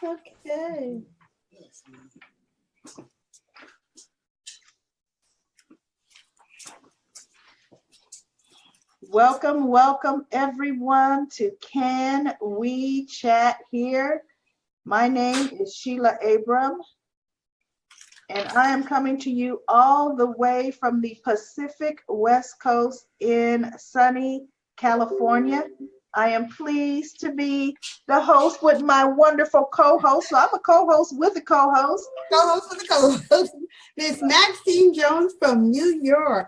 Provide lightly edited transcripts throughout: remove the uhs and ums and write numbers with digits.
Okay. Welcome, welcome everyone to Can We Chat Here? My name is Sheila Abram, and I am coming to you all the way from the Pacific West Coast in sunny California. I am pleased to be the host with my wonderful co-host. So I'm a co-host with a co-host. Co-host with a co-host, Miss Maxine Jones from New York.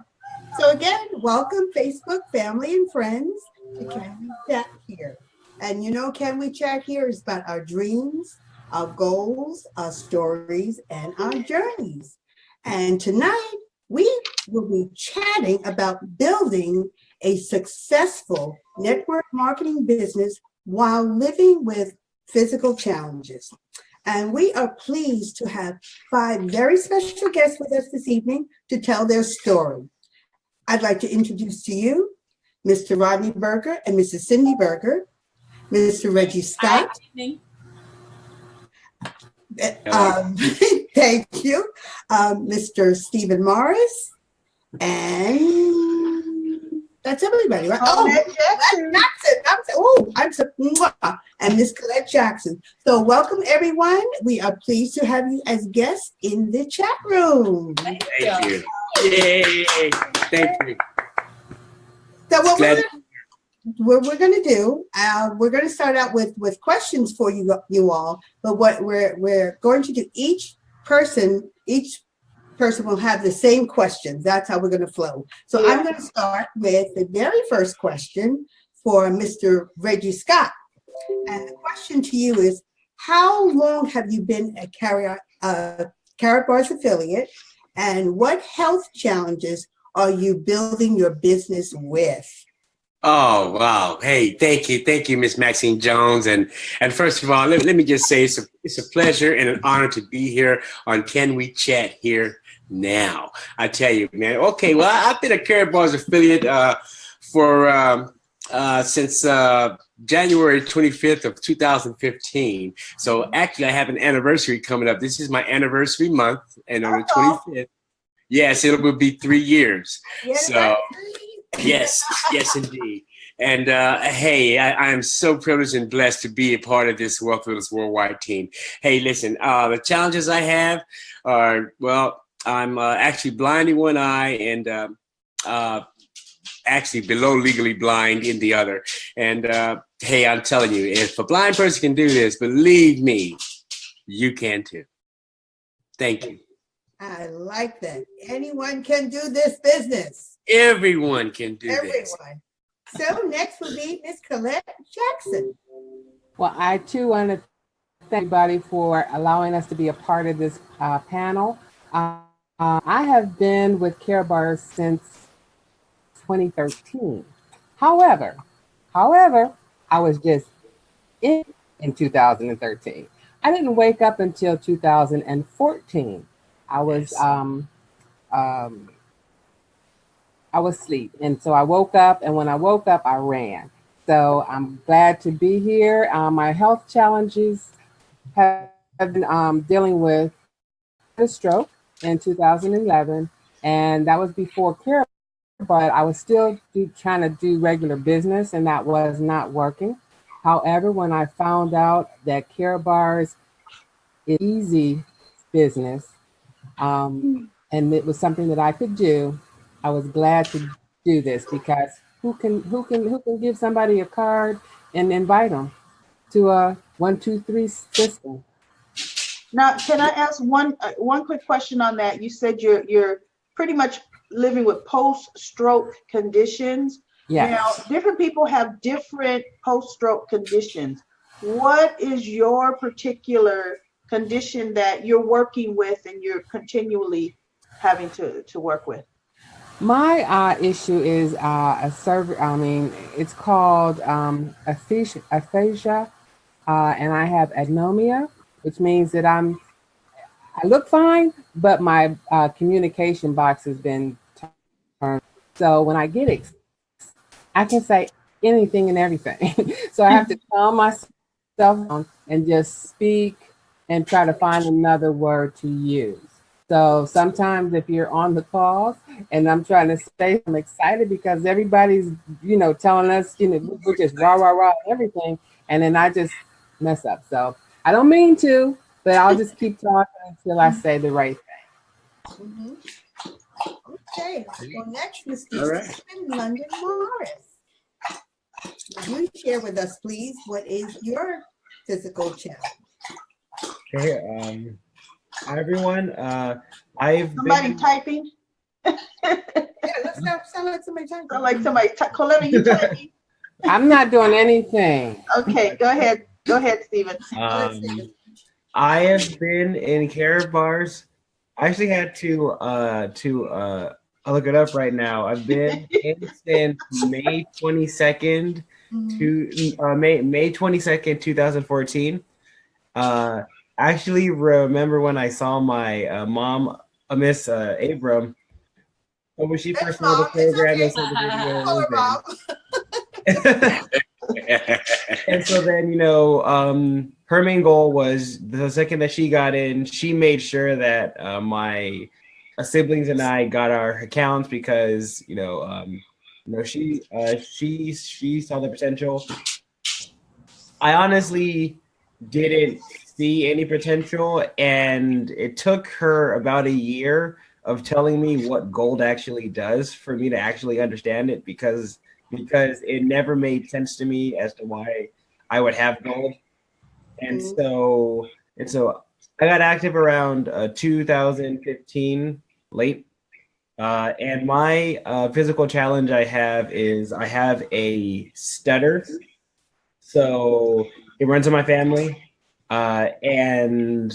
So again, welcome Facebook family and friends to Can We Chat Here? And you know, Can We Chat Here is about our dreams, our goals, our stories, and our journeys. And tonight, we will be chatting about building a successful network marketing business while living with physical challenges. And we are pleased to have 5 very special guests with us this evening to tell their story. I'd like to introduce to you Mr. Rodney Berger and Mrs. Cyndi Berger, Mr. Reggie Scott. Thank you. Mr. Stephen Morris, and that's everybody, right? Collette Jackson. And Miss Collette Jackson. So welcome everyone. We are pleased to have you as guests in the chat room. Thank you. Yay! Thank you. So what we're going to do, we're going to start out with questions for you all. But what we're going to do, each person will have the same questions. That's how we're going to flow. So yeah. I'm going to start with the very first question for Mr. Reggie Scott. And the question to you is, how long have you been a Carrot Bars affiliate? And what health challenges are you building your business with? Oh, wow. Hey, thank you, Miss Maxine Jones. And first of all, let me just say it's a pleasure and an honor to be here on Can We Chat Here Now? I tell you, man. Okay, well, I've been a Carrot Bars affiliate since January 25th of 2015. So actually, I have an anniversary coming up. This is my anniversary month, and on the 25th, yes, it will be 3 years. Yes, so. Yes, indeed. And hey, I am so privileged and blessed to be a part of this Wealth Builders Worldwide team. Hey, listen, the challenges I have are, well, I'm actually blind in one eye and actually below legally blind in the other. And hey, I'm telling you, if a blind person can do this, believe me, you can too. Thank you. I like that. Anyone can do this business. Everyone can do this. So next will be Miss Collette Jackson. Well, I too want to thank everybody for allowing us to be a part of this panel. I have been with Carrot Bars since 2013. However, I was just in 2013. I didn't wake up until 2014. I was asleep, and so I woke up, and when I woke up, I ran. So I'm glad to be here. My health challenges have been dealing with a stroke in 2011, and that was before Carrot, but I was still trying to do regular business, and that was not working. However, when I found out that Carrot Bars is easy business, and it was something that I could do, I was glad to do this, because who can give somebody a card and invite them to a 1, 2, 3 system? Now, can I ask one quick question on that? You said you're pretty much living with post-stroke conditions. Yes. Now, different people have different post-stroke conditions. What is your particular condition that you're working with and you're continually having to work with? My issue is it's called aphasia, and I have anomia, which means that I look fine, but my communication box has been turned. So when I get I can say anything and everything. So I have to calm myself cell phone and just speak and try to find another word to use. So sometimes if you're on the calls and I'm trying to say I'm excited because everybody's, telling us, we're just rah, rah, rah, everything. And then I just mess up. So I don't mean to, but I'll just keep talking until I say the right thing. Mhm. Okay, well, next, Mr. All right. Stephen London Morris. You share with us, please, what is your physical challenge? Okay, hi everyone. I've Somebody been typing? Yeah, let's not sound like somebody typing. Sound like somebody, Colette, are you typing? I'm not doing anything. Okay, go ahead. Go ahead, Stephen. I have been in care bars. I actually had to I'll look it up right now. I've been in since May 22nd to May 22nd, 2014. Actually remember when I saw my mom, Miss Abram, when she first saw the program and saw the video. And so then, her main goal was the second that she got in, she made sure that my siblings and I got our accounts because, she saw the potential. I honestly didn't see any potential, and it took her about a year of telling me what gold actually does for me to actually understand it because it never made sense to me as to why I would have gold. And so I got active around 2015 late. And my physical challenge I have is I have a stutter. So it runs in my family. And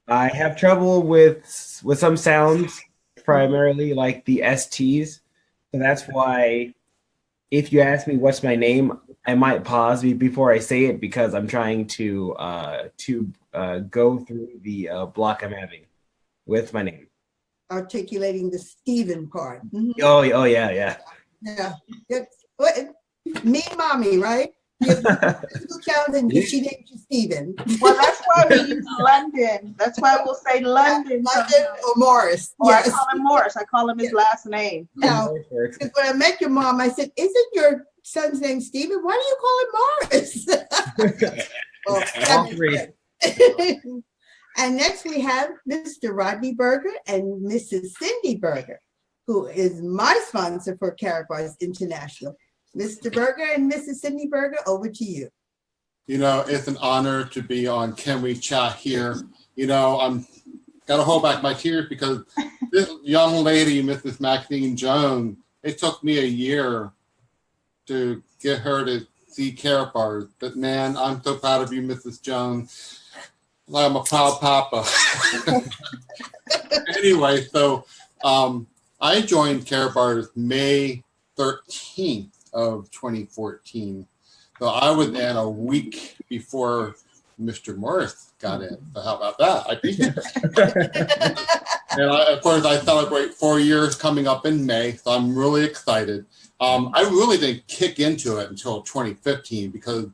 I have trouble with some sounds, primarily like the STs. So that's why if you ask me what's my name, I might pause before I say it because I'm trying to go through the block I'm having with my name. Articulating the Stephen part. Oh yeah. Yeah. Me, mommy, right? Physical challenge, and she named you Stephen. Well, that's why we use London. That's why we'll say London. London or Morris. Or I call him Morris. I call him his last name. Now, because when I met your mom, I said, "Isn't your son's name Stephen? Why do you call him Morris?" All three. And next we have Mr. Rodney Berger and Mrs. Cyndi Berger, who is my sponsor for Carapace International. Mr. Berger and Mrs. Cyndi Berger, over to you. It's an honor to be on Can We Chat here. I'm got to hold back my tears because this young lady, Mrs. Maxine Jones, it took me a year to get her to see Carapace. But man, I'm so proud of you, Mrs. Jones. I'm a proud papa. Anyway, so I joined Carapace May 13th of 2014. So I was in a week before Mr. Morris got in. So how about that? I appreciate it. And of course, I celebrate 4 years coming up in May, so I'm really excited. I really didn't kick into it until 2015 because,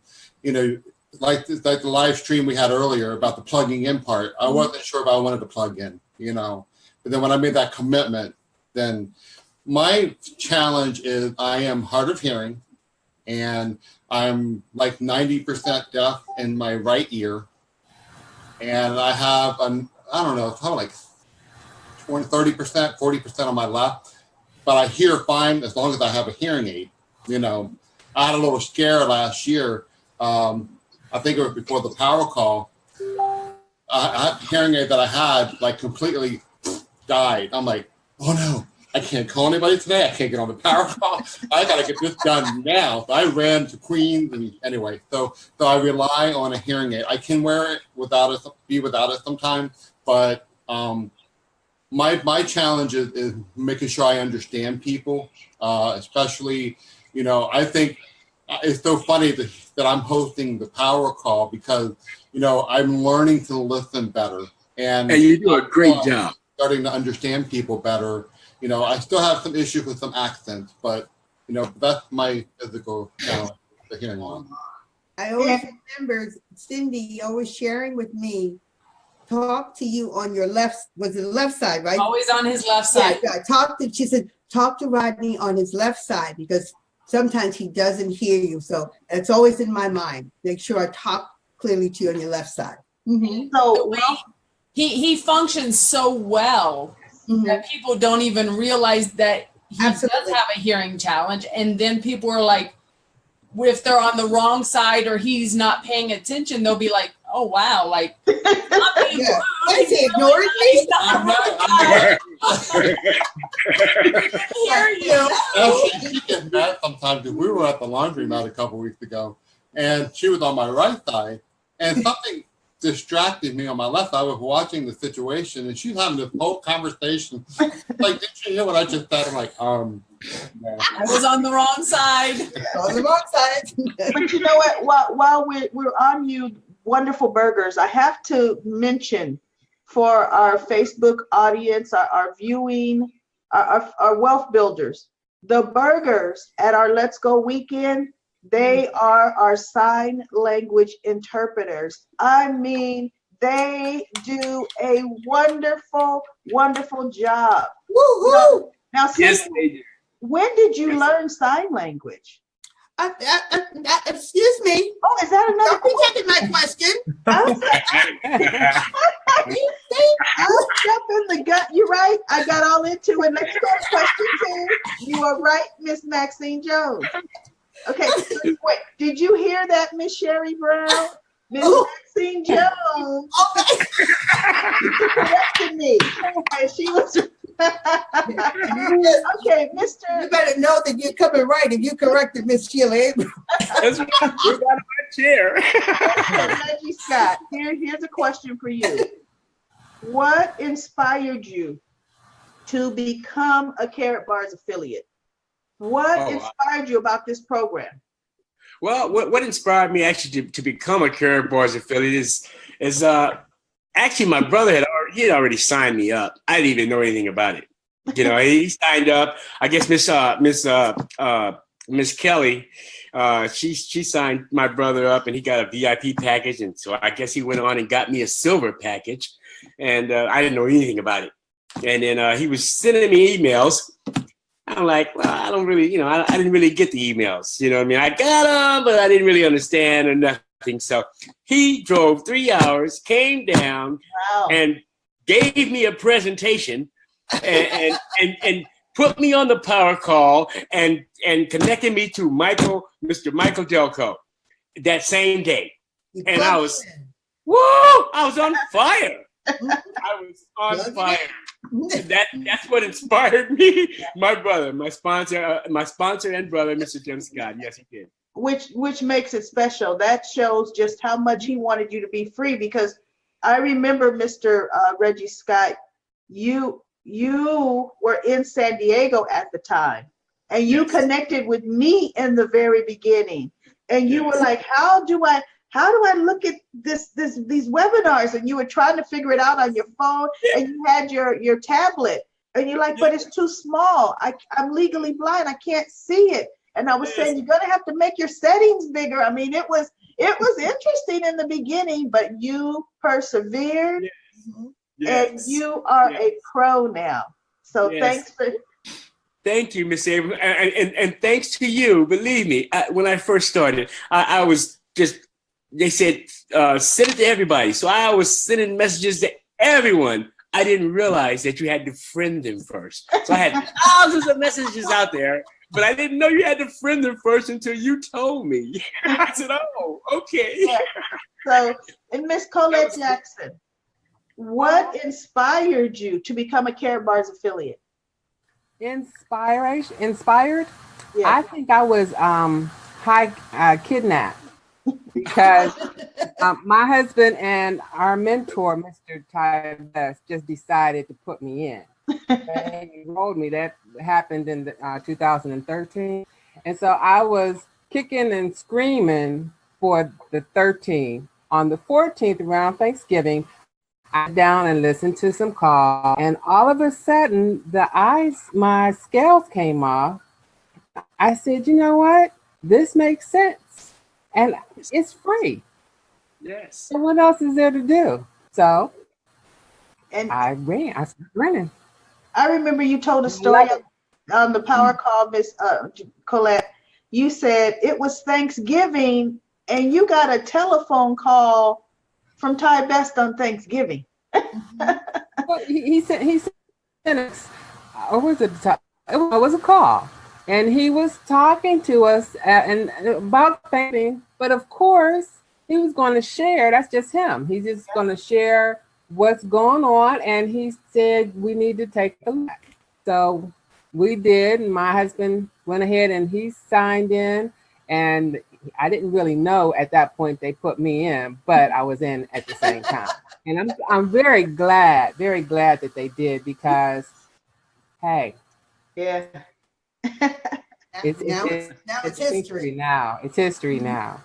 like the live stream we had earlier about the plugging in part, I wasn't sure if I wanted to plug in, But then when I made that commitment, then my challenge is I am hard of hearing and I'm like 90% deaf in my right ear. And I have, I don't know, probably like 20, 30%, 40% on my left. But I hear fine as long as I have a hearing aid. I had a little scare last year. I think it was before the power call. A hearing aid that I had like completely died. I'm like, oh no, I can't call anybody today. I can't get on the power call. I got to get this done now. So I ran to Queens and anyway, so I rely on a hearing aid. I can wear it be without it sometimes, but my challenge is making sure I understand people, especially, I think it's so funny that I'm hosting the power call because, I'm learning to listen better. And you do a great job. Starting to understand people better. I still have some issues with some accents, but, that's my physical challenge, the hearing loss. I always remember Cyndi always sharing with me, talk to you on your left, was it the left side, right? Always on his left side. Yeah, she said, talk to Rodney on his left side because sometimes he doesn't hear you. So it's always in my mind. Make sure I talk clearly to you on your left side. Mm-hmm. So He functions so well that people don't even realize that he does have a hearing challenge. And then people are like, if they're on the wrong side or he's not paying attention, they'll be like, oh, wow, like, not being rude. Is he ignoring me? Hear you. Actually, she gets mad sometimes because we were at the laundromat a couple weeks ago, and she was on my right side, and something distracted me on my left. I was watching the situation, and she's having this whole conversation. Like, did you hear what I just said? I'm like, yeah. I was on the wrong side. On the wrong side. but you know what? While we're on you, wonderful burgers, I have to mention for our Facebook audience, our viewing, our wealth builders, the burgers at our Let's Go weekend. They are our sign language interpreters. I mean, they do a wonderful, wonderful job. Woo-hoo! Now, Yes, Cyndi, they do. when did you learn sign language? Excuse me. Oh, is that another Don't be taking my question. I'll jump in the gut. You're right. I got all into it. Let's go to question 2. You are right, Miss Maxine Jones. Okay, wait. Did you hear that, Miss Sherry Brown? Miss Maxine Jones corrected me. And she was okay, Mr. You better know that you're coming right if you corrected Miss Sheila Abram. That's right. We got a chair. Reggie Scott, here's a question for you. What inspired you to become a Carrot Bars affiliate? What inspired you about this program? Well, what inspired me actually to become a Carrot Bars affiliate is actually my brother had already signed me up. I didn't even know anything about it. You know, he signed up. I guess Miss Kelly, she signed my brother up, and he got a VIP package, and so I guess he went on and got me a silver package, and I didn't know anything about it. And then he was sending me emails. I'm like, well, I don't really, I didn't really get the emails. You know what I mean? I got them, but I didn't really understand or nothing. So he drove 3 hours, came down, and gave me a presentation and put me on the power call and connected me to Mr. Michael Delco that same day. And I was on fire. I was on fire. That's what inspired me. My brother, my sponsor and brother, Mr. Jim Scott. Yes, he did. Which makes it special. That shows just how much he wanted you to be free, because I remember, Mr. Reggie Scott, you were in San Diego at the time, and you connected with me in the very beginning, and you were like, how do I look at these webinars? And you were trying to figure it out on your phone, and you had your tablet, and you're like, but it's too small. I'm legally blind. I can't see it. And I was saying, you're gonna have to make your settings bigger. I mean, it was interesting in the beginning, but you persevered, and you are a pro now. So Thank you, Miss Abram, and thanks to you. Believe me, when I first started, I was just. They said, send it to everybody. So I was sending messages to everyone. I didn't realize that you had to friend them first. So I had thousands of messages out there, but I didn't know you had to friend them first until you told me. I said, oh, okay. Yeah. So, and Miss Collette Jackson, what inspired you to become a Carrot Bars affiliate? Inspired? Yeah. I think I was kidnapped. Because my husband and our mentor, Mr. Ty Best, just decided to put me in. They enrolled me. That happened in 2013. And so I was kicking and screaming for the 13th. On the 14th, around Thanksgiving, I sat down and listened to some calls. And all of a sudden, my scales came off. I said, you know what? This makes sense. and it's free. Yes. So what else is there to do? So And I ran. I started running. I remember you told a story on the power call, Miss Collette. You said it was Thanksgiving and you got a telephone call from Ty Best on Thanksgiving. Well, he sent us, or was it it was a call, and he was talking to us and about Thanksgiving. But of course, he was going to share. That's just him. He's just going to share what's going on, and he said we need to take a look. So we did. And my husband went ahead and he signed in, and I didn't really know at that point they put me in, but I was in at the same time. And I'm very glad that they did, because hey, Yeah. It's history. now. It's history now.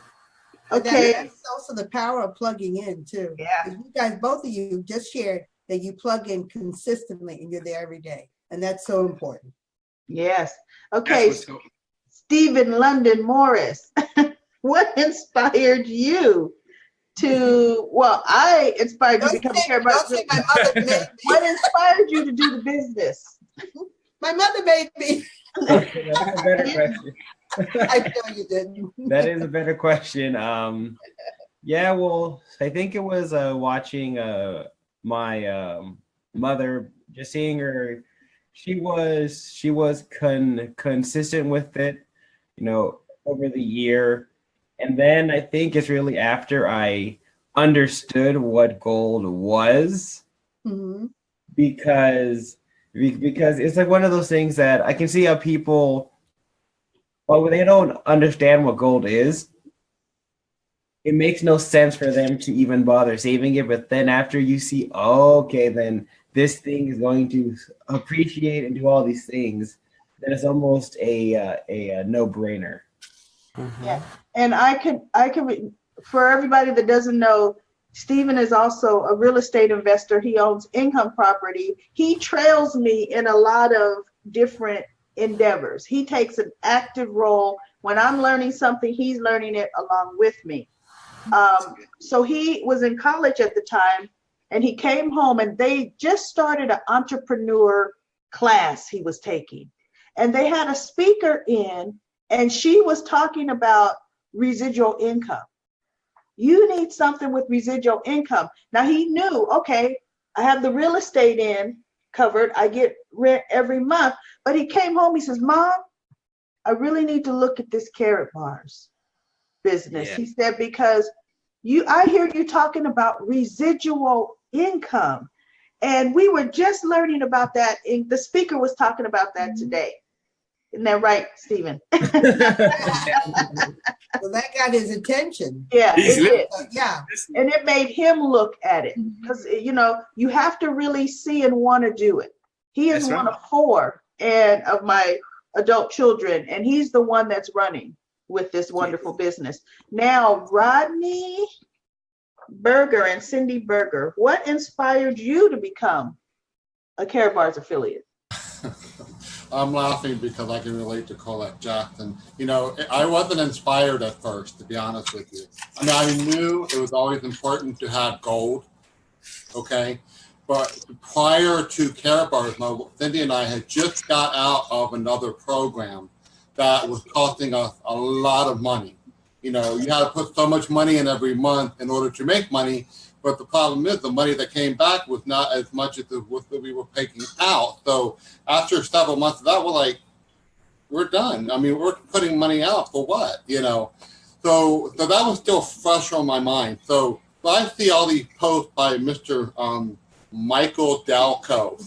Okay. That's also the power of plugging in too. Yeah. You guys, both of you just shared that you plug in consistently and you're there every day. And that's so important. Yes. Okay. That's what's Stephen London Morris, what inspired you to, well, I inspired you to become a care Don't say my mother made me. What inspired you to do the business? My mother made me. That's a better question. I know you didn't. That is a better question. Yeah, well, I think it was watching my mother, just seeing her. She was consistent with it, over the year. And then I think it's really after I understood what gold was, because it's like one of those things that I can see how people, well, when they don't understand what gold is, it makes no sense for them to even bother saving it. But then after you see, okay, then this thing is going to appreciate and do all these things, then it's almost a no-brainer. Yeah. And I could, for everybody that doesn't know, Stephen is also a real estate investor. He owns income property. He trails me in a lot of different endeavors. He takes an active role. When I'm learning something, he's learning it along with me. So he was in college at the time, and he came home and they just started an entrepreneur class he was taking. And they had a speaker in, and she was talking about residual income. You need something with residual income. Now he knew, okay, I have the real estate in covered. I get rent every month. But he came home, he says, Mom, I really need to look at this carrot bars business. Yeah. He said, because I hear you talking about residual income. And we were just learning about that. The speaker was talking about that today. Isn't that right, Stephen? Well, that got his attention. Yeah, it did. Yeah. And it made him look at it, because, you have to really see and want to do it. He is one of 4 of my adult children, and he's the one that's running with this wonderful business. Now, Rodney Berger and Cyndi Berger, what inspired you to become a Care Bars affiliate? I'm laughing because I can relate to Collette Jackson. I wasn't inspired at first, to be honest with you. I mean, I knew it was always important to have gold, okay? But prior to Care Bars, Cyndi and I had just got out of another program that was costing us a lot of money. You had to put so much money in every month in order to make money. But the problem is the money that came back was not as much as what we were taking out. So after several months of that, we're like, we're done. I mean, we're putting money out for what, So that was still fresh on my mind. So I see all these posts by Mr. Michael Dalco.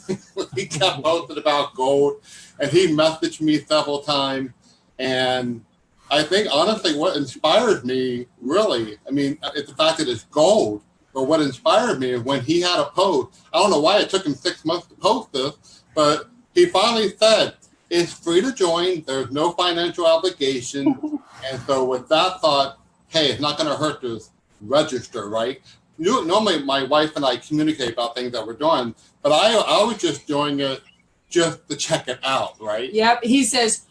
He kept posting about gold, and he messaged me several times. And I think, honestly, what inspired me, really, I mean, it's the fact that it's gold. But what inspired me is when he had a post. I don't know why it took him 6 months to post this, but he finally said, it's free to join. There's no financial obligation. And so with that thought, hey, it's not going to hurt to register, right? Normally, my wife and I communicate about things that we're doing, but I was just doing it just to check it out, right? Yep. He says,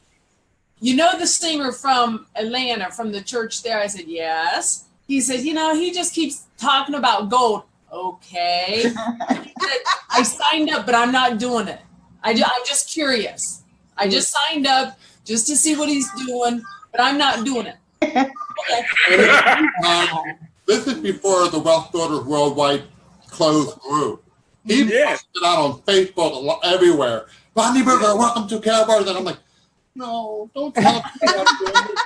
you know the singer from Atlanta, from the church there? I said, yes. He says, you know, he just keeps talking about gold. Okay. He said, I signed up, but I'm not doing it. I'm just curious. I just signed up just to see what he's doing, but I'm not doing it. Okay. This is before the Wealth Builders Worldwide closed group. He posted it out on Facebook everywhere. Rodney Berger, welcome to Cowboys. And I'm like, no, don't tell me I'm doing it.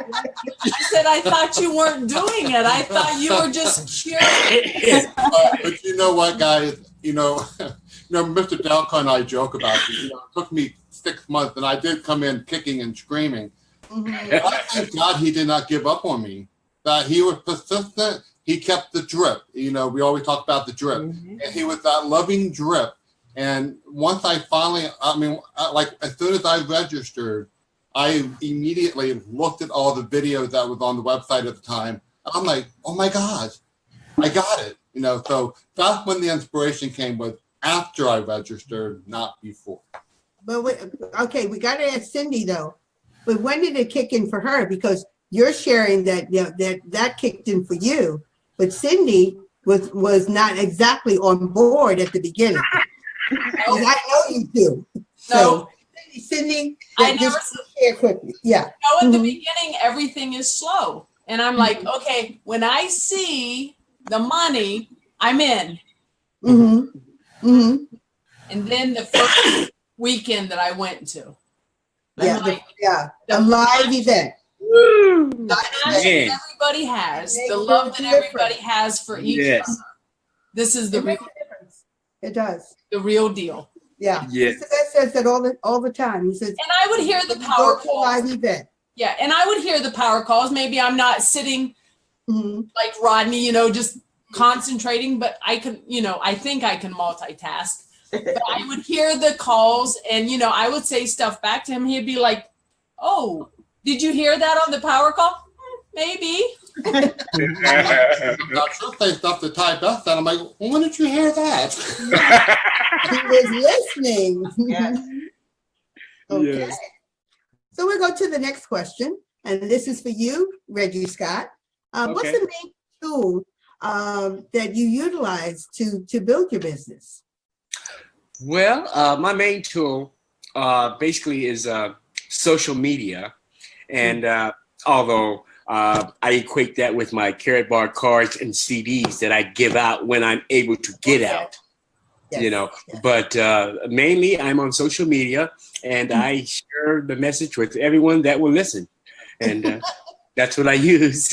I said, I thought you weren't doing it. I thought you were just curious. But you know what, guys? Mr. Delco and I joke about it. It took me 6 months, and I did come in kicking and screaming. I thank God he did not give up on me. That he was persistent. He kept the drip. We always talk about the drip. And he was that loving drip. And once I finally, as soon as I registered, I immediately looked at all the videos that was on the website at the time. I'm like, oh my God, I got it. So that's when the inspiration came, was after I registered, not before. But we got to ask Cyndi though. But when did it kick in for her? Because you're sharing that that kicked in for you, but Cyndi was not exactly on board at the beginning. I know you do. So Cyndi, I never share quickly. Yeah. In the beginning, everything is slow, and I'm like, okay, when I see the money, I'm in. And then the first weekend that I went to, a live event. The passion everybody has, the love that everybody has for each other. This is the real difference. It does. The real deal. Yeah. Mr. Best says that all the time. He says, and I would hear the power calls. Live event. Yeah, and I would hear the power calls. Maybe I'm not sitting like Rodney, just concentrating, but I can, I think I can multitask. But I would hear the calls, and I would say stuff back to him. He'd be like, "Oh, did you hear that on the power call? Maybe." Now, she'll say stuff to Ty Beth, and I'm like, well, when did you hear that? He was listening. Yes. Okay. Yes. So we'll go to the next question, and this is for you, Reggie Scott. What's the main tool that you utilize to build your business? Well, my main tool basically is social media. And although I equate that with my carrot bar cards and CDs that I give out when I'm able to get out, but mainly I'm on social media, and I share the message with everyone that will listen. And that's what I use.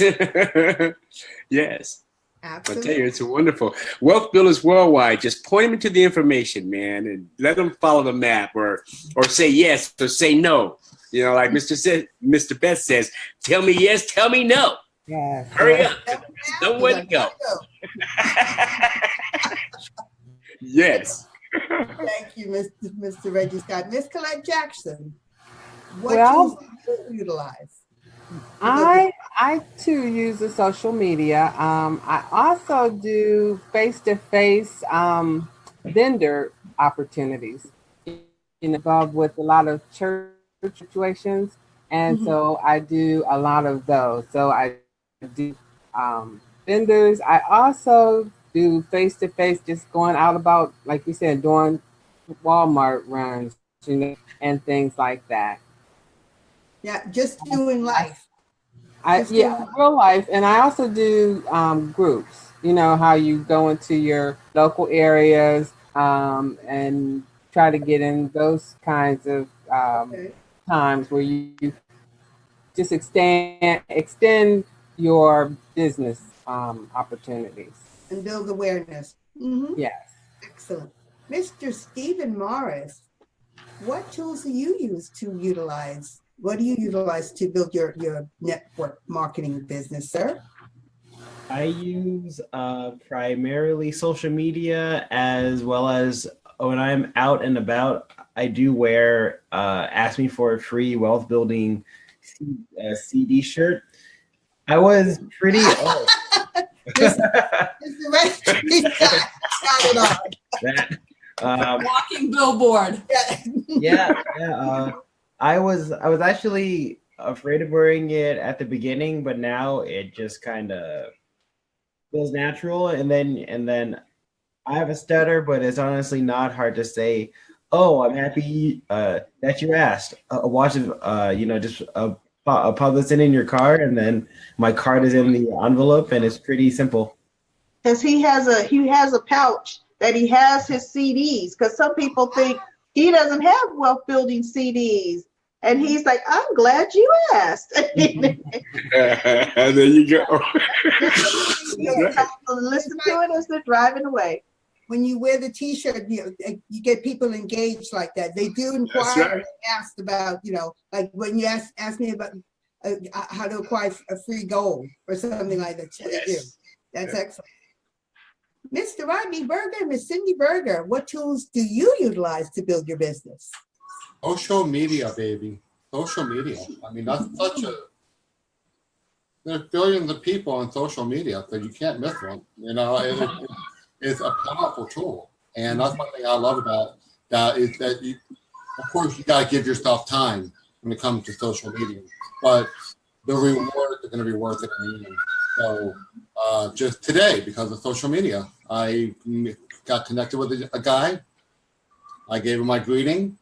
Yes. Absolutely. I tell you, it's wonderful. Wealth Builders Worldwide, just point them to the information, man, and let them follow the map, or say yes or say no. Like Mr. Best says, tell me yes, tell me no. Yes. Hurry up. Nowhere to go. Yes. Thank you, Mr. Reggie Scott. Miss Collette Jackson, what tools do you utilize? I too use the social media. I also do face-to-face vendor opportunities. Involved with a lot of church situations, and so I do a lot of those. So I do vendors. I also do face-to-face, just going out about, like you said, doing Walmart runs, and things like that. Yeah, just doing life. Real life. And I also do groups, how you go into your local areas and try to get in those kinds of times where you just extend your business opportunities. And build awareness. Yes. Excellent. Mr. Stephen Morris, what tools do you use to utilize? What do you utilize to build your network marketing business, sir? I use primarily social media, as well as when I'm out and about, I do wear ask me for a free wealth building CD shirt. I was pretty old. Walking billboard. Yeah. I was actually afraid of wearing it at the beginning, but now it just kind of feels natural. And then I have a stutter, but it's honestly not hard to say, "Oh, I'm happy that you asked." Watch it, just pop this in your car, and then my card is in the envelope, and it's pretty simple. Because he has a pouch that he has his CDs. Because some people think he doesn't have wealth building CDs, and he's like, "I'm glad you asked." There you go. Listen to it as they're driving away. When you wear the T-shirt, you get people engaged like that. They do inquire right. and ask about, like when you ask me about how to acquire a free gold or something like that. Yes. They do. That's excellent. Mr. Rodney Berger, Miss Cyndi Berger, what tools do you utilize to build your business? Social media, baby. Social media. I mean, that's such a. There's billions of people on social media, so you can't miss one. It's a powerful tool, and that's one thing I love about that is that of course, you got to give yourself time when it comes to social media, but the rewards are going to be worth it in the end. So just today, because of social media, I got connected with a guy. I gave him my greeting.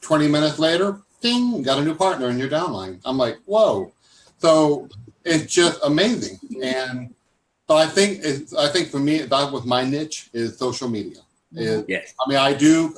20 minutes later, ding, got a new partner in your downline. I'm like, whoa. So it's just amazing. And but I think for me, that was my niche is social media. Yes. I mean, I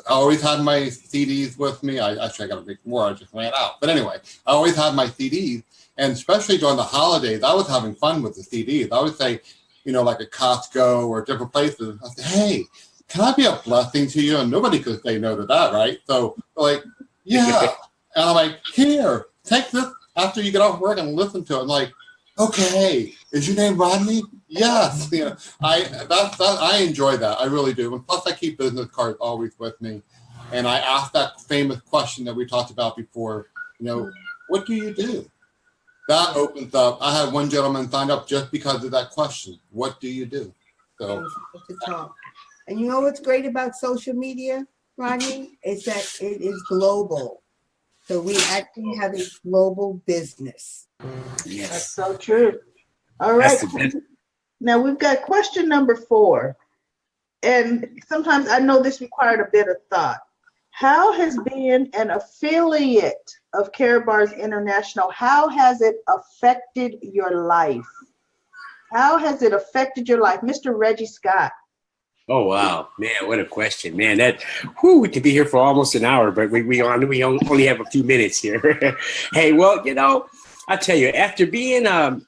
always had my CDs with me. I got to make more. I just ran out. But anyway, I always had my CDs. And especially during the holidays, I was having fun with the CDs. I would say, like at Costco or different places, I say, hey, can I be a blessing to you? And nobody could say no to that, right? So like, yeah. And I'm like, here, take this after you get off work and listen to it. I'm like, okay, is your name Rodney? Yes. I enjoy that. I really do. And plus I keep business cards always with me. And I ask that famous question that we talked about before, what do you do? That opens up. I had one gentleman sign up just because of that question. What do you do? So, and you know what's great about social media, Rodney, is that it is global. So we actually have a global business. Yes. That's so true. All right. Now we've got question number 4. And sometimes I know this required a bit of thought. How has being an affiliate of Karatbars International, how has it affected your life? How has it affected your life? Mr. Reggie Scott. Oh, wow. Man, what a question. Man, we could be here for almost an hour, but we only have a few minutes here. Hey, well, I tell you, after being a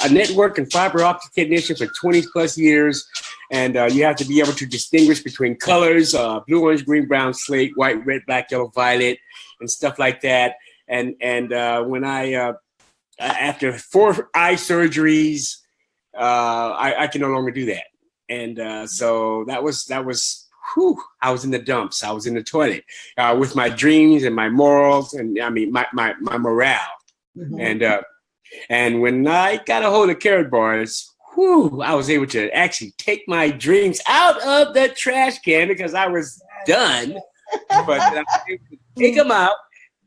network and fiber optic technician for 20 plus years, and you have to be able to distinguish between colors, blue, orange, green, brown, slate, white, red, black, yellow, violet, and stuff like that. And when I, after 4 eye surgeries, I can no longer do that. And so that was, I was in the dumps. I was in the toilet with my dreams and my morals and my morale. Mm-hmm. And when I got a hold of Karatbars, I was able to actually take my dreams out of the trash can because I was done. But I was able to take them out,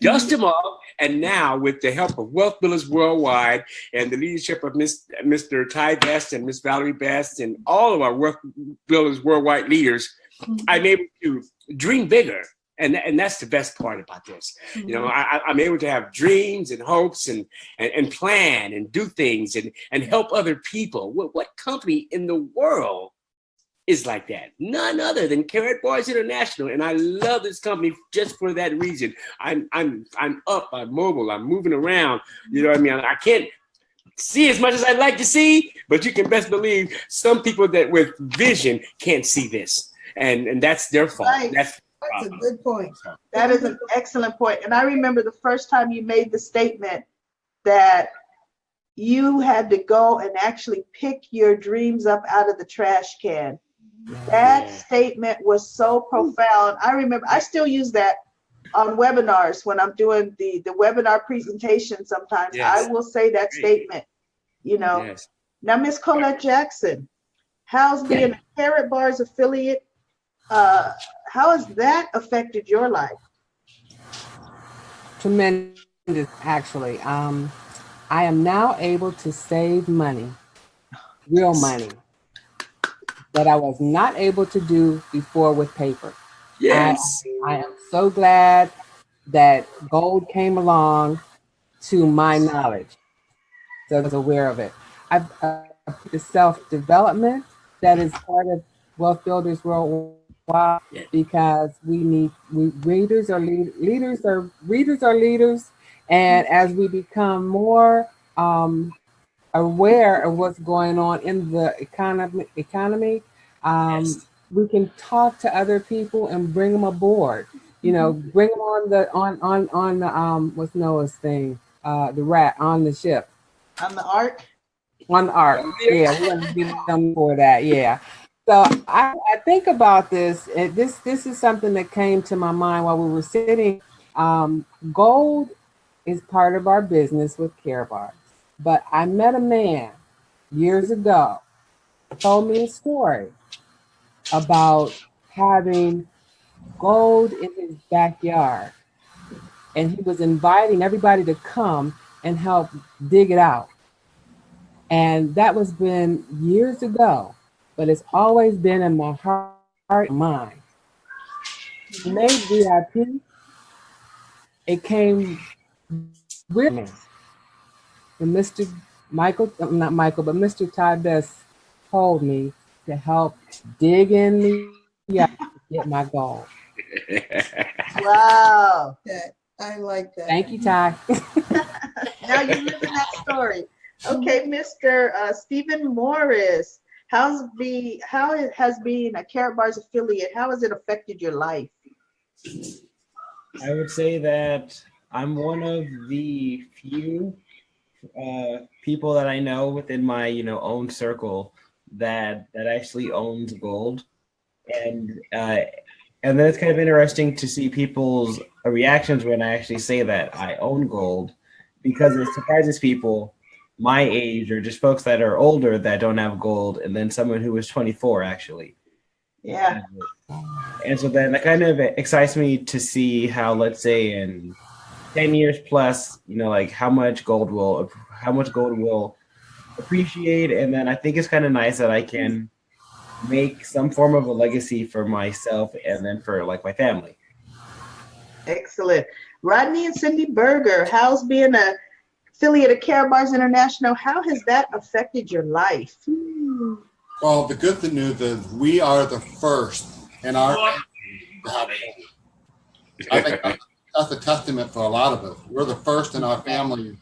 dust them off, and now with the help of Wealth Builders Worldwide and the leadership of Mr. Ty Best and Miss Valerie Best and all of our Wealth Builders Worldwide leaders, I'm able to dream bigger. And that's the best part about this. Mm-hmm. I'm able to have dreams and hopes and plan and do things and help other people. What company in the world is like that? None other than Karatbars International. And I love this company just for that reason. I'm up, I'm mobile, I'm moving around. You know what I mean? I can't see as much as I'd like to see, but you can best believe some people that with vision can't see this. And that's their fault. Right. That's a good point. That is an excellent point. And I remember the first time you made the statement that you had to go and actually pick your dreams up out of the trash can. That statement was so profound. I remember, I still use that on webinars when I'm doing the webinar presentation sometimes. Yes. I will say that statement, Yes. Now, Miss Collette Jackson, how's being a Karatbars affiliate? How has that affected your life? Tremendous. actually. I am now able to save money, real money, that I was not able to do before with paper. Yes. I am so glad that gold came along to my knowledge. So I was aware of it. I've the self-development that is part of Wealth Builders Worldwide because readers are leaders, and as we become more aware of what's going on in the economy, we can talk to other people and bring them aboard. You know, bring them on the what's Noah's thing, the rat on the ship. On the ark? On the ark. Yeah, we want to get them for that. Yeah. So I think about this. This is something that came to my mind while we were sitting. Gold is part of our business with Care Bars. But I met a man years ago, told me a story about having gold in his backyard. And he was inviting everybody to come and help dig it out. And that was been years ago, but it's always been in my heart and mind. He made VIP. It came with me. And Mr. Michael, not Michael, but Mr. Todd Best told me to help dig in the yard to get my gold. Wow. I like that. Thank you, Ty. Now you live in that story. Okay, Mr. Stephen Morris, how has being a Carrot Bars affiliate, how has it affected your life? I would say that I'm one of the few people that I know within my own circle that actually owns gold, and then it's kind of interesting to see people's reactions when I actually say that I own gold, because it surprises people my age or just folks that are older that don't have gold, and then someone who was 24 actually. Yeah. And so then that kind of excites me to see how, let's say in 10 years plus, like how much gold will appreciate. And then I think it's kind of nice that I can make some form of a legacy for myself and then for like my family. Excellent. Rodney and Cyndi Berger, how's being a affiliate of Care Bars International, how has that affected your life? Well, the good news is we are the first in our family. I think that's a testament for a lot of us. We're the first in our family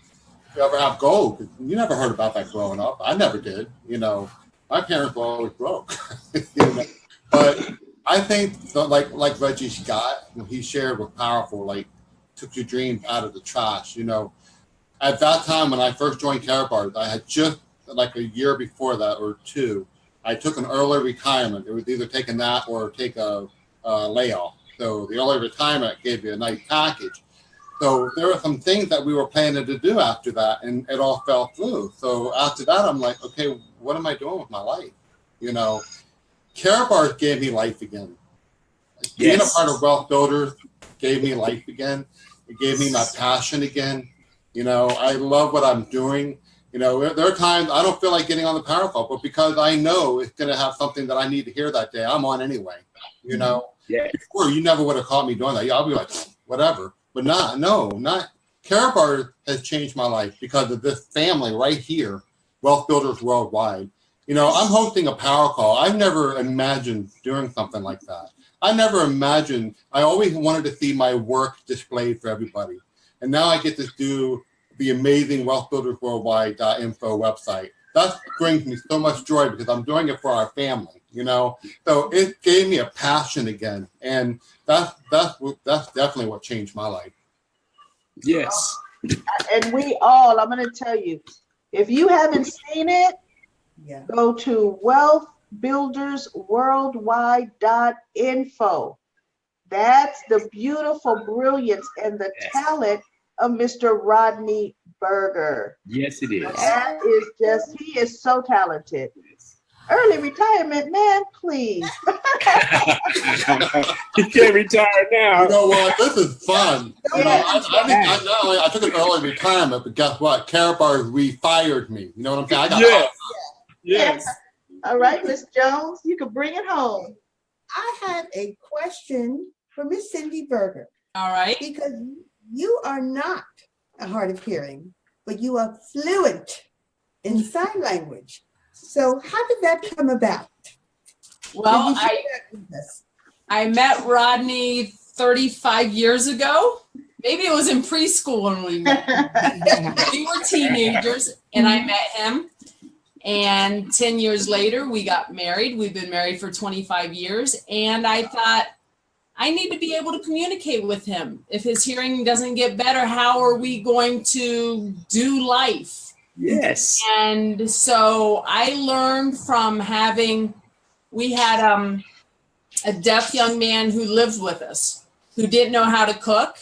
to ever have gold. You never heard about that growing up. I never did. My parents were always broke. But I think like Reggie Scott, he shared was powerful. Like took your dreams out of the trash. At that time when I first joined Care Bars, I had just like a year before that or two, I took an early retirement. It was either taking that or take a layoff. So the early retirement gave you a nice package. So there were some things that we were planning to do after that, and it all fell through. So after that, I'm like, okay, what am I doing with my life? Care Bars gave me life again. Yes. Being a part of Wealth Builders gave me life again. It gave me my passion again. I love what I'm doing. There are times I don't feel like getting on the power call, but because I know it's going to have something that I need to hear that day, I'm on anyway. Before you never would have caught me doing that. I'll be like, whatever. But not Care Bars has changed my life because of this family right here, Wealth Builders Worldwide. I'm hosting a power call. I've never imagined doing something like that. I never imagined. I always wanted to see my work displayed for everybody. And now I get to do the amazing wealthbuildersworldwide.info website. That brings me so much joy because I'm doing it for our family, So it gave me a passion again. And that's definitely what changed my life. Yes. And we all, I'm going to tell you, if you haven't seen it, go to wealthbuildersworldwide.info. That's the beautiful brilliance and the talent of Mr. Rodney Berger. Yes, it is. That is he is so talented. Early retirement, man, please. You can't retire now. You know what? This is fun. You know, I took an early retirement, but guess what? Care Bars refired me. You know what I'm saying? I got Yes. Yes. All right, Miss Jones, you can bring it home. I have a question for Miss Cyndi Berger, All right. because you are not hard of hearing, but you are fluent in sign language. So how did that come about? Well, Can you share that with us? I met Rodney 35 years ago. Maybe it was in preschool when we met. We were teenagers and I met him. And 10 years later, we got married. We've been married for 25 years. And I thought, I need to be able to communicate with him. If his hearing doesn't get better, how are we going to do life? Yes. And so I learned from we had a deaf young man who lived with us, who didn't know how to cook,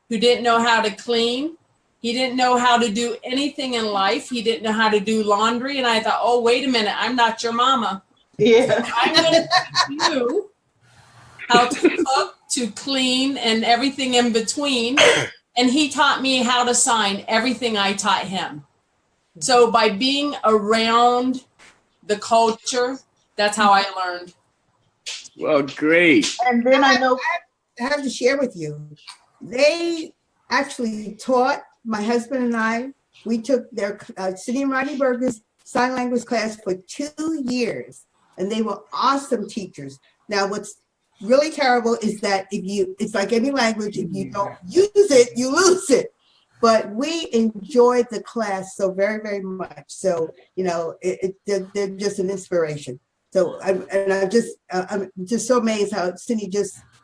who didn't know how to clean. He didn't know how to do anything in life. He didn't know how to do laundry. And I thought, oh, wait a minute, I'm not your mama. Yeah. I'm going to teach you how to cook, to clean, and everything in between. And he taught me how to sign everything I taught him. So by being around the culture, that's how I learned. Well, great. And then I know. I have to share with you. They actually taught my husband and I. We took their Cyndi and Rodney Berger's sign language class for 2 years, and they were awesome teachers. Now, what's really terrible is that it's like any language, if you don't use it, you lose it. But we enjoyed the class so very, very much. So, you know, they're just an inspiration. So I'm just so amazed how Cyndi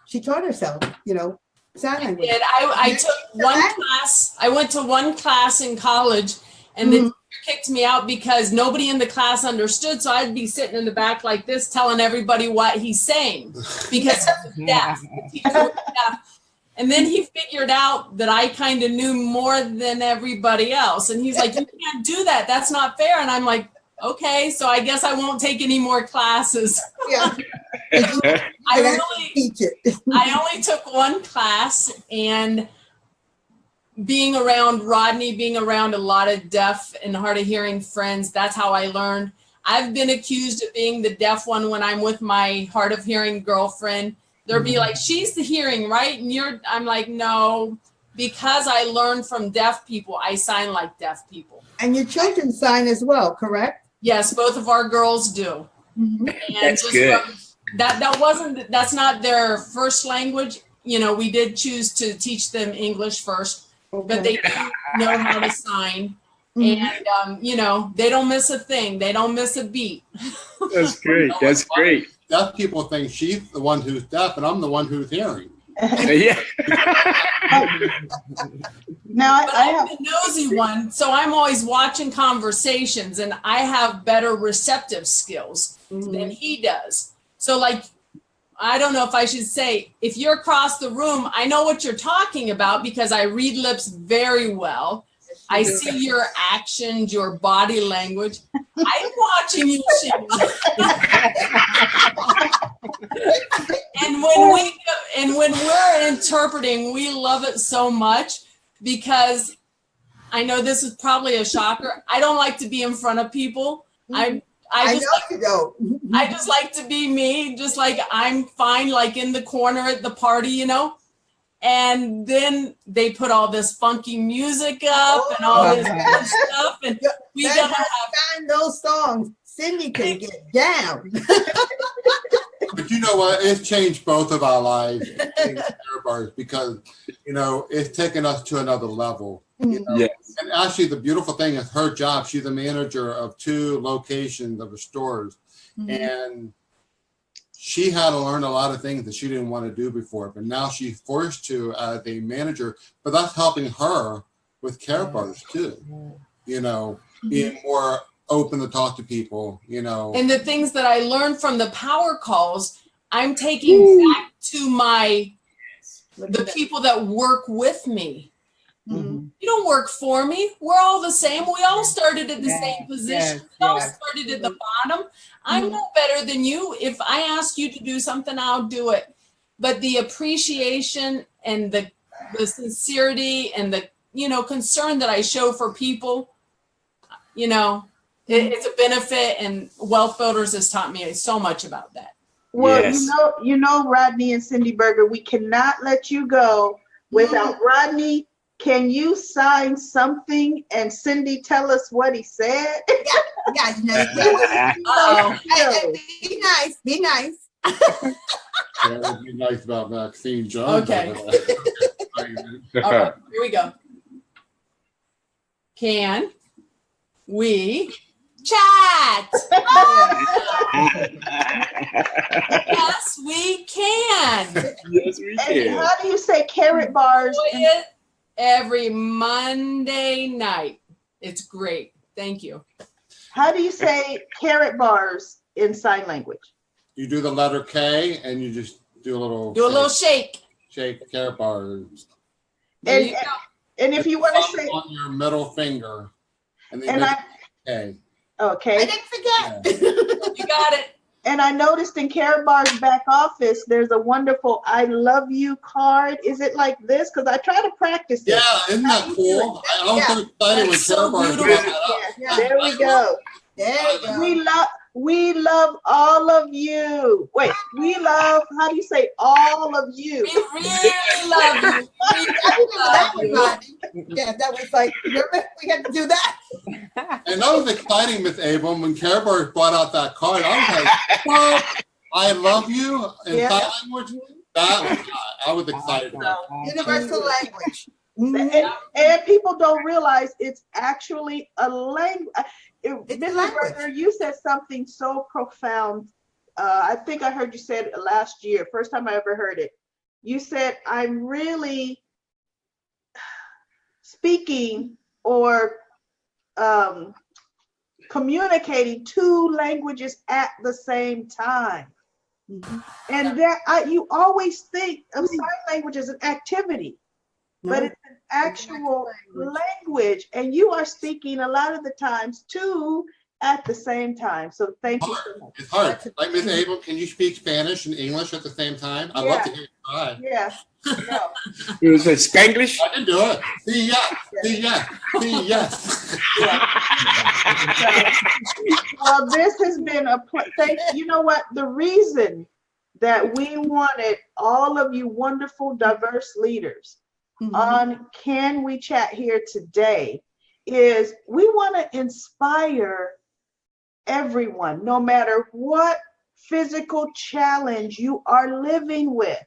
she taught herself, you know, sign language. I took one class. I went to one class in college, and the teacher kicked me out because nobody in the class understood. So I'd be sitting in the back like this, telling everybody what he's saying because he was deaf. The teacher was deaf. And then he figured out that I kind of knew more than everybody else. And he's like, you can't do that. That's not fair. And I'm like, okay, so I guess I won't take any more classes. Yeah. I teach it. I only took one class, and being around Rodney, being around a lot of deaf and hard of hearing friends, that's how I learned. I've been accused of being the deaf one when I'm with my hard of hearing girlfriend. They'll be like, she's the hearing, right? And I'm like, no, because I learned from deaf people, I sign like deaf people. And your children sign as well, correct? Yes, both of our girls do. And That's good. That's not their first language. You know, we did choose to teach them English first, but they do know how to sign. And, you know, they don't miss a thing. They don't miss a beat. That's great. That's great. Deaf people think she's the one who's deaf and I'm the one who's hearing. Yeah. Now I I'm have the nosy one, so I'm always watching conversations, and I have better receptive skills than he does. So, like, I don't know if I should say, if you're across the room, I know what you're talking about because I read lips very well. I see your actions, your body language. I'm watching you, Sheila. And when we're interpreting, we love it so much because I know this is probably a shocker. I don't like to be in front of people. I just like to be me, just like I'm fine, like in the corner at the party, you know. And then they put all this funky music up and all this good stuff, and we gotta find those songs. Cyndi can get down. But you know what? It's changed both of our lives because, you know, it's taken us to another level. You know? Yes. And actually, the beautiful thing is her job. She's the manager of 2 locations of the stores. And she had to learn a lot of things that she didn't want to do before, but now she's forced to as a manager. But that's helping her with Care Bars too. You know, being more open to talk to people. You know, and the things that I learned from the power calls, I'm taking back to the people that work with me. Mhm. You don't work for me. We're all the same. We all started at the same position. We all started at the bottom. I'm no better than you. If I ask you to do something, I'll do it. But the appreciation and the sincerity and the, concern that I show for people, it's a benefit, and Wealth Builders has taught me so much about that. Well, Yes. Rodney and Cyndi Berger, we cannot let you go without Rodney. Can you sign something and Cyndi tell us what he said? Yeah, be nice. Be nice. That would be nice about Maxine Jones. Okay. All right, here we go. Can we chat? Yes, we can. Yes, we And can. how do you say carrot bars? Enjoy it every Monday night. It's great. Thank you. How do you say carrot bars in sign language? You do the letter K and you just do a little shake. shake carrot bars. There And, you go. and if you want to say, on your middle finger, and then and make I, K. okay. I didn't forget. You got it. And I noticed in Carrot Bar's back office, there's a wonderful I love you card. Is it like this? Because I try to practice it. Yeah, isn't that cool? I was so excited when That's so Carrot Bars beautiful. brought that up. Yeah. There we go. There you go. We love all of you. Wait, we love, how do you say all of you? We really love you. That was Rodney. Yeah, that was like, remember, we had to do that. And that was exciting, Miss Abram, when Carrot Bars brought out that card. I was like, what? I love you in sign language. I was excited about it. Universal language. And people don't realize it's actually a language. Mr. Berger, you said something so profound. I think I heard you say it last year, first time I ever heard it. You said, I'm really speaking or communicating two languages at the same time. And that you always think of sign language as an activity, but it's an actual language, and you are speaking a lot of the times two at the same time. So thank you so much. It's hard. Like Miss Abram, can you speak Spanish and English at the same time? I'd love to hear you try. Yeah. No. It was a Spanglish. I can do it. See yes. Well, this has been you know what? The reason that we wanted all of you wonderful, diverse leaders on Can We Chat here today is we want to inspire everyone, no matter what physical challenge you are living with.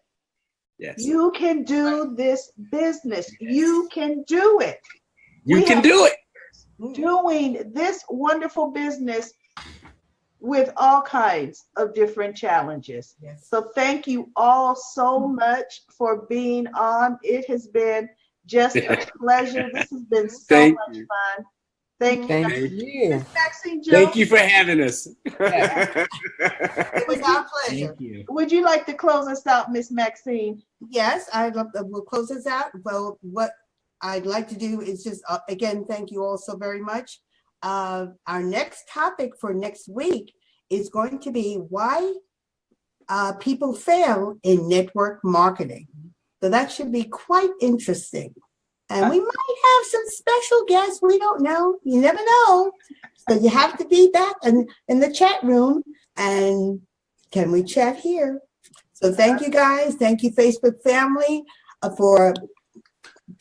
Yes. You can do this business. You can do it. You can do it. Doing this wonderful business with all kinds of different challenges. Yes. So thank you all so much for being on. It has been just a pleasure. This has been so much fun. Thank you. you. Maxine Jones, Thank you for having us. It was our pleasure. Thank you. would you like to close us out, Miss Maxine? Yes, we'll close this out. Well, what I'd like to do is just, again, thank you all so very much. Our next topic for next week is going to be why people fail in network marketing. So that should be quite interesting. And we might have some special guests. We don't know. You never know. So you have to be back in the chat room. And Can We Chat here? So thank you guys. Thank you, Facebook family, for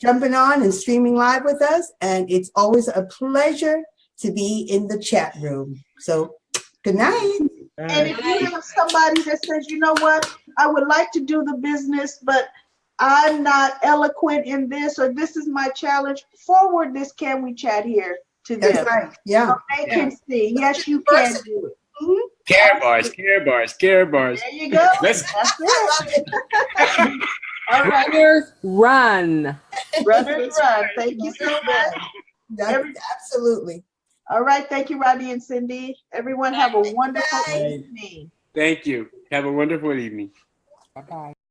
jumping on and streaming live with us. And it's always a pleasure to be in the chat room. So good night. And if you have somebody that says, you know what, I would like to do the business, but I'm not eloquent in this, or this is my challenge, forward this Can We Chat here to them. That's right. Yeah. So they can see, yes, you can do it. Carrot bars, carrot bars, carrot bars. There you go. Let's That's it. All right. Runners run. Runners run. Thank you so much. Absolutely. All right. Thank you, Rodney and Cyndi. Everyone have a wonderful Bye. evening. Thank you. Have a wonderful evening. Bye-bye.